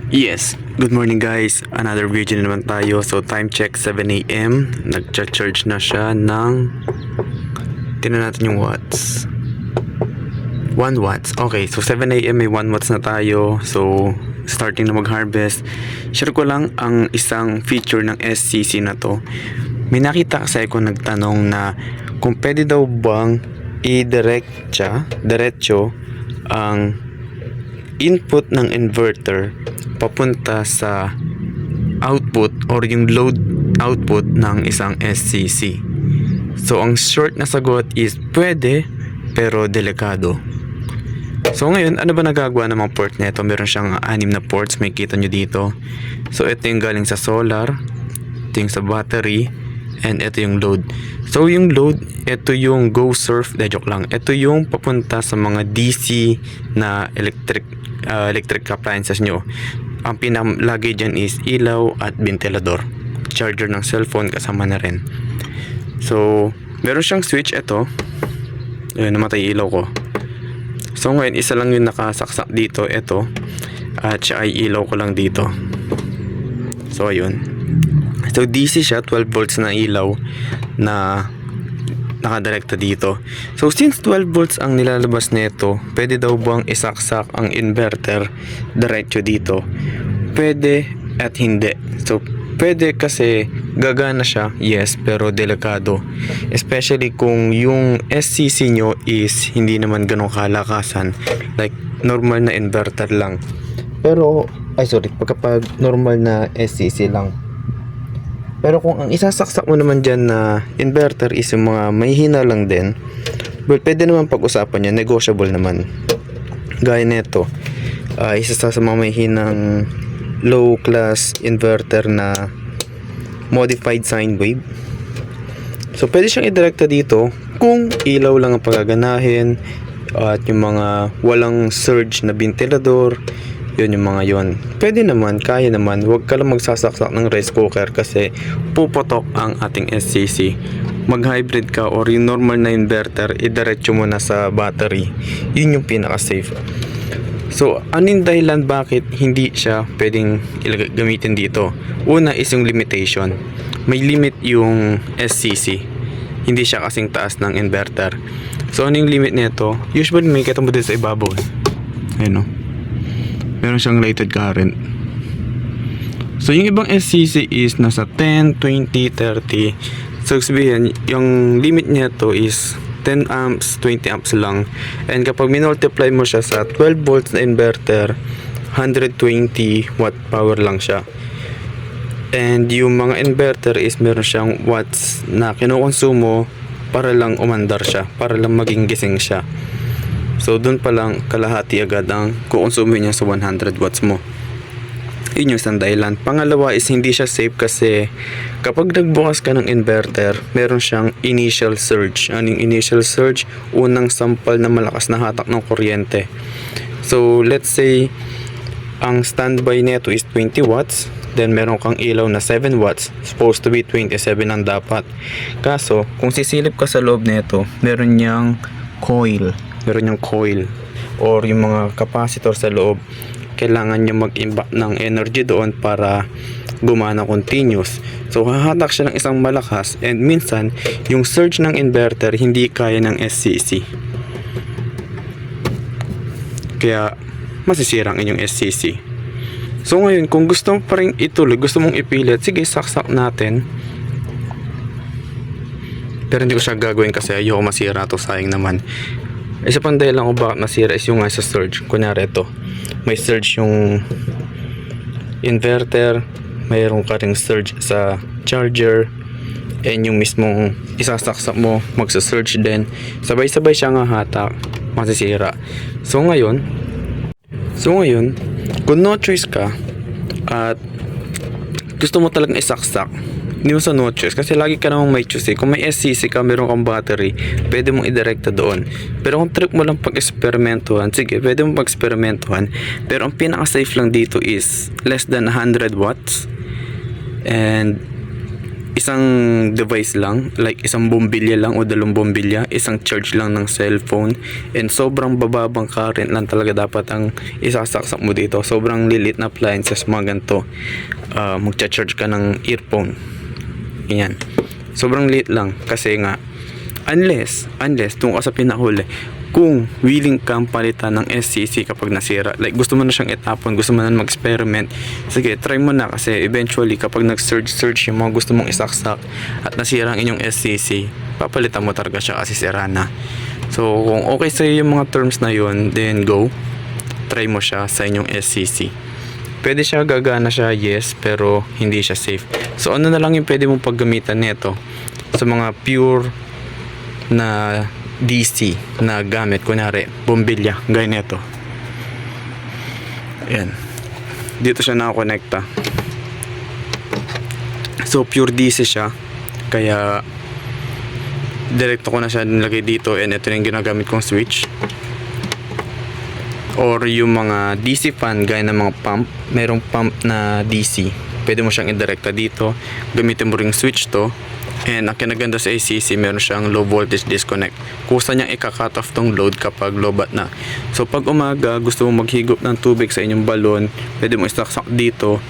Yes, good morning guys. Another video na naman tayo. So time check 7 AM. Nagcha-charge na siya ng tingnan natin yung watts. 1 watts. Okay, so 7 AM may 1 watts na tayo. So starting na mag-harvest. Share ko lang ang isang feature ng SCC na to. May nakita kasi ako nagtanong na kung pwede daw bang diretso ang input ng inverter papunta sa output or yung load output ng isang SCC. So ang short na sagot is pwede pero delikado. So ngayon, ano ba nagagawa ng mga port nito? Meron siyang 6 na ports, may kita nyo dito. So ito yung galing sa solar, ito yung sa battery, and ito yung load. So yung load, ito yung go surf, joke lang. Ito yung papunta sa mga DC na electric appliances nyo. Ang pinakalagay dyan is ilaw at ventilador. Charger ng cellphone kasama na rin. So meron siyang switch ito. Ayun, namatay ilaw ko. So ngayon, isa lang yung nakasaksak dito, ito. At siya ay ilaw ko lang dito. So ayun. So DC siya, 12 volts na ilaw na nakadirekta dito. So since 12 volts ang nilalabas nito, pwede daw bang isaksak ang inverter diretso dito? Pwede at hindi. So pwede kasi gagana siya, yes, pero delikado. Especially kung yung SCC nyo is hindi naman ganong kalakasan, like normal na inverter lang. Pero kapag normal na SCC lang. Pero kung ang isasaksak mo naman dyan na inverter is yung mga may hina lang din, well, pwede naman pag-usapan yan, negotiable naman. Gaya nito, isa sa mga may hinang low class inverter na modified sine wave. So pwede siyang idirekta dito kung ilaw lang ang pagaganahin at yung mga walang surge na ventilador, yun yung mga yon. Pwede naman, kaya naman. Huwag ka lang magsasaksak ng rice cooker kasi puputok ang ating SCC. Mag hybrid ka or yung normal na inverter, idiretso mo na sa battery. Yun yung pinaka safe. So ano yung dahilan bakit hindi siya pwedeng gamitin dito? Una is yung limitation. May limit yung SCC. Hindi siya kasing taas ng inverter. So ano yung limit nito? Usually may kita mo din sa ibabaw. Ayun o. Meron siyang rated current. So yung ibang SCC is nasa 10, 20, 30. So sabihin, yung limit niya to is 10 amps, 20 amps lang. And kapag minultiply mo siya sa 12 volts na inverter, 120 watt power lang siya. And yung mga inverter is meron siyang watts na kinukonsumo para lang umandar siya, para lang maging gising siya. So dun pa lang kalahati agad ang kukonsumin niya sa 100 watts mo. Yun yung isang dahilan. Pangalawa is hindi siya safe kasi kapag nagbukas ka ng inverter, meron siyang initial surge. Ano yung initial surge? Unang sampal na malakas na hatak ng kuryente. So let's say ang standby nito is 20 watts, then meron kang ilaw na 7 watts, supposed to be 27 ang dapat. Kaso kung sisilip ka sa loob nito, meron niyang coil or yung mga capacitor sa loob. Kailangan nyo mag-impact ng energy doon para gumana continuous. So hahatak siya ng isang malakas and minsan yung surge ng inverter hindi kaya ng SCC. Kaya masisira ang inyong SCC. So ngayon, kung gusto mo pa rin ituloy, gusto mong ipilit, sige, saksak natin. Pero hindi ko siya gagawin kasi ayoko masira to, sayang naman. Isa pang dahilan kung bakit masira is yung sa surge. Kunyari ito, may surge yung inverter, mayroon ka ring surge sa charger, and yung mismong isasaksak mo magsa-surge din, sabay-sabay siya nga hatak, masisira. So ngayon, kung no choice ka at gusto mo talagang isaksak, hindi mo sa no choice kasi lagi ka namang may choice. Kung may SCC ka, meron kang battery, pwede mong idirekta doon. Pero kung trip mo lang pag-eksperimentuhan, sige, pwede mong pag-eksperimentuhan. Pero ang pinaka-safe lang dito is less than 100 watts and isang device lang, like isang bombilya lang o dalawang bombilya, isang charge lang ng cellphone, and sobrang bababang current lang talaga dapat ang isasaksak mo dito. Sobrang lilit na appliances, mga ganito. Magcha-charge ka ng earphone. Ganyan. Sobrang liit lang kasi nga unless tung ka sa pinakahuli, kung willing kang palitan ng SCC kapag nasira, like gusto mo na siyang itapon, gusto mo na mag-experiment, sige, try mo na, kasi eventually kapag nag-search yung mga gusto mong isaksak at nasira ang inyong SCC, papalitan mo talaga siya kasi sira na. So kung okay sa'yo yung mga terms na yun, then go, try mo siya sa inyong SCC. Pwede siya, gagana siya, yes, pero hindi siya safe. So ano na lang yung pwede mong paggamitan nito sa mga pure na DC na gamit, kunyari bombilya, gaya nito. Ayan, dito siya nakakonekta. So pure DC siya, kaya direkto ko na siya nilagay dito, and ito na yung ginagamit kong switch. Or yung mga DC fan gaya ng mga pump, merong pump na DC, pwede mo siyang indirekta dito, gamitin mo ring switch to. And ang kinaganda sa ACC, meron siyang low voltage disconnect. Kusa niyang ika-cut off tong load kapag lobat na. So pag umaga, gusto mo maghigop ng tubig sa inyong balon, pwede mo isaksak dito.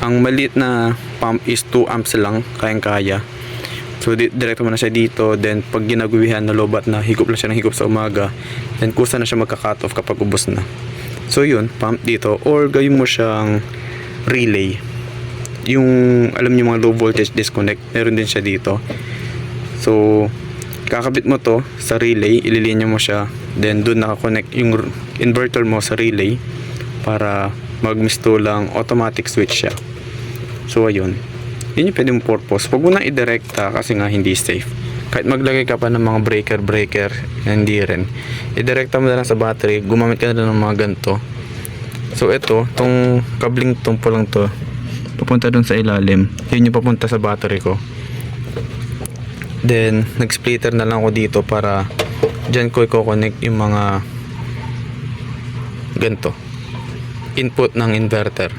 Ang maliit na pump is 2 amps lang, kayang-kaya. So direkto mo na siya dito, then pag ginagawihan na lobat na, higop lang siya ng higop sa umaga, then kusa na siya magka-cut off kapag ubos na. So yun, pump dito, or gawin mo siyang relay. Yung alam niyo mga low voltage disconnect, meron din siya dito. So kakabit mo to sa relay, ililinya mo siya, then doon naka-connect yung inverter mo sa relay para magmisto lang, automatic switch siya. So ayun, yun yung pwede mong purpose. Huwag mo na idirekta kasi nga hindi safe. Kahit maglagay ka pa ng mga breaker, hindi rin. Idirekta mo na lang sa battery, gumamit ka na lang ng mga ganito. So ito, tong kabling tumpo lang to, papunta dun sa ilalim, yun yung papunta sa battery ko. Then nag-splitter na lang ako dito para dyan ko i-connect yung mga ganito, input ng inverter,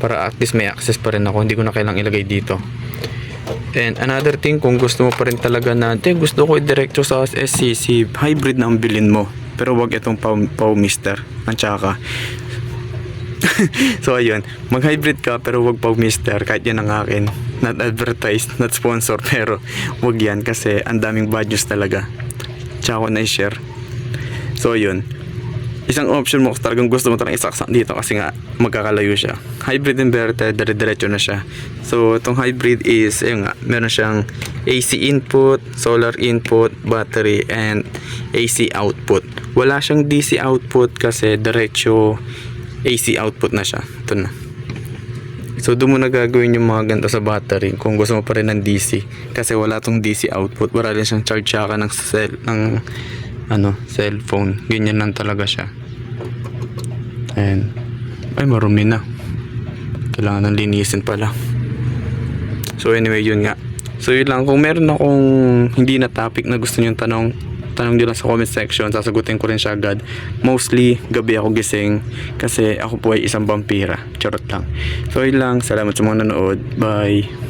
para at least may access pa rin ako, hindi ko na kailangang ilagay dito. And another thing, kung gusto mo pa rin talaga na gusto ko i-diretso sa SCC, hybrid na ang bilin mo, pero wag itong Pau Mister ang tsaka. So ayun, mag-hybrid ka pero wag Pau Mister, kahit yan ang akin, not advertised, not sponsor, pero wag yan kasi ang daming bad news talaga, tsaka ko na-share. So ayun, isang option mo kung talagang gusto mo talagang isaksak dito kasi nga magkakalayo siya, hybrid inverter, dire-diretso na siya. So itong hybrid is, ayun nga, meron siyang AC input, solar input, battery, and AC output. Wala siyang DC output kasi diretso AC output na siya. Ito na. So doon mo na gagawin yung mga ganito sa battery kung gusto mo pa rin ng DC, kasi wala tong DC output, wala rin siyang charge saka ng cellphone. Ganyan lang talaga siya. And ay, marumi na, kailangan ng linisin pala. So anyway, yun nga. So yun lang, kung meron akong hindi na topic na gusto nyo tanong nyo lang sa comment section, sasagutin ko rin siya agad. Mostly gabi ako gising kasi ako po ay isang vampira. Charot lang. So yun lang, salamat sa mga nanood. Bye.